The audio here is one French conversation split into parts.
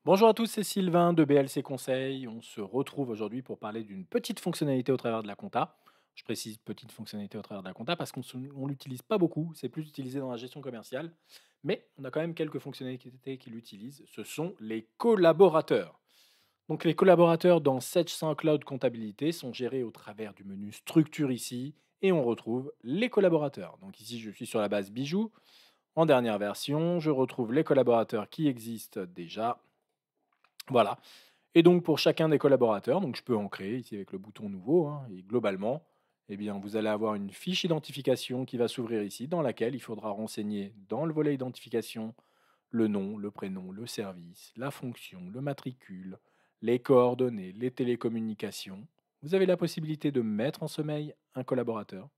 Bonjour à tous, c'est Sylvain de BLC Conseil. On se retrouve aujourd'hui pour parler d'une petite fonctionnalité au travers de la compta. Je précise petite fonctionnalité au travers de la compta parce qu'on l'utilise pas beaucoup, c'est plus utilisé dans la gestion commerciale, mais on a quand même quelques fonctionnalités qui l'utilisent. Ce sont les collaborateurs. Donc les collaborateurs dans Sage Cloud Comptabilité sont gérés au travers du menu Structure ici et on retrouve les collaborateurs. Donc ici je suis sur la base Bijoux. En dernière version, je retrouve les collaborateurs qui existent déjà. Voilà. Et donc pour chacun des collaborateurs, donc je peux en créer ici avec le bouton nouveau, hein, et globalement, eh bien, vous allez avoir une fiche identification qui va s'ouvrir ici, dans laquelle il faudra renseigner dans le volet identification le nom, le prénom, le service, la fonction, le matricule, les coordonnées, les télécommunications. Vous avez la possibilité de mettre en sommeil un collaborateur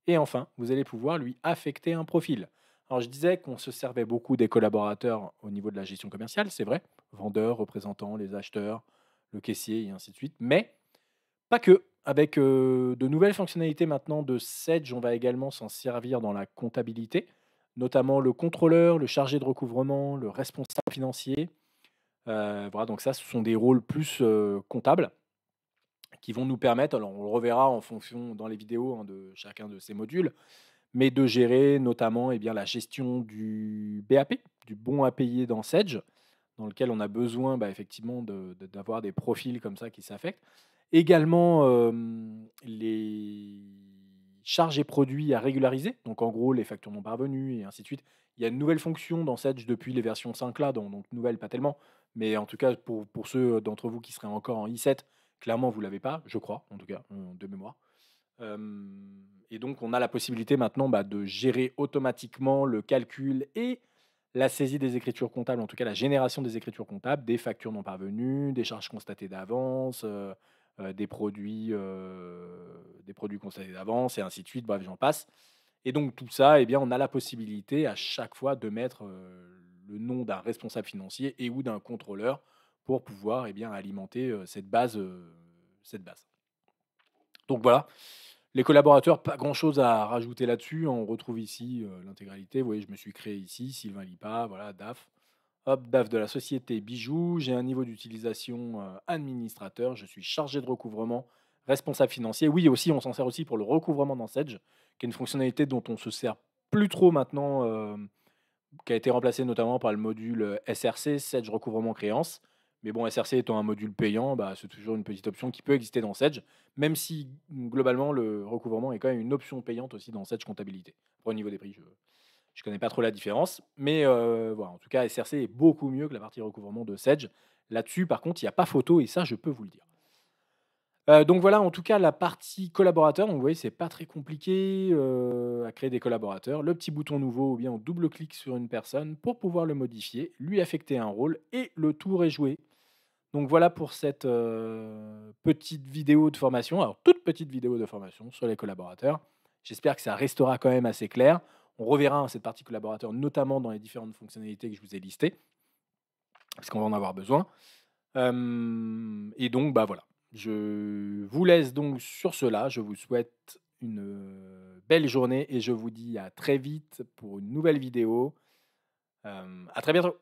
et enfin, vous allez pouvoir lui affecter un profil. Alors, je disais qu'on se servait beaucoup des collaborateurs au niveau de la gestion commerciale, c'est vrai, vendeurs, représentants, les acheteurs, le caissier et ainsi de suite, mais pas que. Avec de nouvelles fonctionnalités maintenant de Sedge, on va également s'en servir dans la comptabilité, notamment le contrôleur, le chargé de recouvrement, le responsable financier. Voilà, donc ça, ce sont des rôles plus comptables qui vont nous permettre, alors on le reverra en fonction dans les vidéos, hein, de chacun de ces modules, mais de gérer notamment, eh bien, la gestion du BAP, du bon à payer dans Sedge, dans lequel on a besoin, bah, effectivement d'avoir des profils comme ça qui s'affectent. Également, les charges et produits à régulariser, donc en gros les factures non parvenues et ainsi de suite. Il y a une nouvelle fonction dans Sedge depuis les versions 5 là, donc nouvelle pas tellement, mais en tout cas pour ceux d'entre vous qui seraient encore en i7, clairement vous l'avez pas, je crois, en tout cas, de mémoire. Et donc, on a la possibilité maintenant, bah, de gérer automatiquement le calcul et la saisie des écritures comptables, en tout cas la génération des écritures comptables, des factures non parvenues, des charges constatées d'avance, des produits constatés d'avance et ainsi de suite, bref, j'en passe. Et donc tout ça, eh bien, on a la possibilité à chaque fois de mettre, le nom d'un responsable financier et ou d'un contrôleur pour pouvoir, eh bien, alimenter, cette base. Donc voilà, les collaborateurs, pas grand-chose à rajouter là-dessus. On retrouve ici, l'intégralité. Vous voyez, je me suis créé ici, Sylvain Lipa, voilà, DAF. Hop, DAF de la société Bijoux. J'ai un niveau d'utilisation, administrateur. Je suis chargé de recouvrement, responsable financier. Oui, aussi, on s'en sert aussi pour le recouvrement dans Sedge, qui est une fonctionnalité dont on se sert plus trop maintenant, qui a été remplacé notamment par le module, SRC, Sedge Recouvrement Créance. Mais bon, SRC étant un module payant, bah, c'est toujours une petite option qui peut exister dans Sedge, même si globalement le recouvrement est quand même une option payante aussi dans Sedge Comptabilité. Après au niveau des prix, je ne connais pas trop la différence, mais voilà, en tout cas SRC est beaucoup mieux que la partie recouvrement de Sedge. Là-dessus, par contre, il y a pas photo et ça, je peux vous le dire. Donc voilà, en tout cas, la partie collaborateur, donc vous voyez, c'est pas très compliqué, à créer des collaborateurs. Le petit bouton nouveau ou bien on double-clique sur une personne pour pouvoir le modifier, lui affecter un rôle et le tour est joué. Donc voilà pour cette, petite vidéo de formation, alors toute petite vidéo de formation sur les collaborateurs. J'espère que ça restera quand même assez clair. On reverra, hein, cette partie collaborateur, notamment dans les différentes fonctionnalités que je vous ai listées, parce qu'on va en avoir besoin. Et donc, bah, voilà. Je vous laisse donc sur cela. Je vous souhaite une, belle journée et je vous dis à très vite pour une nouvelle vidéo. À très bientôt.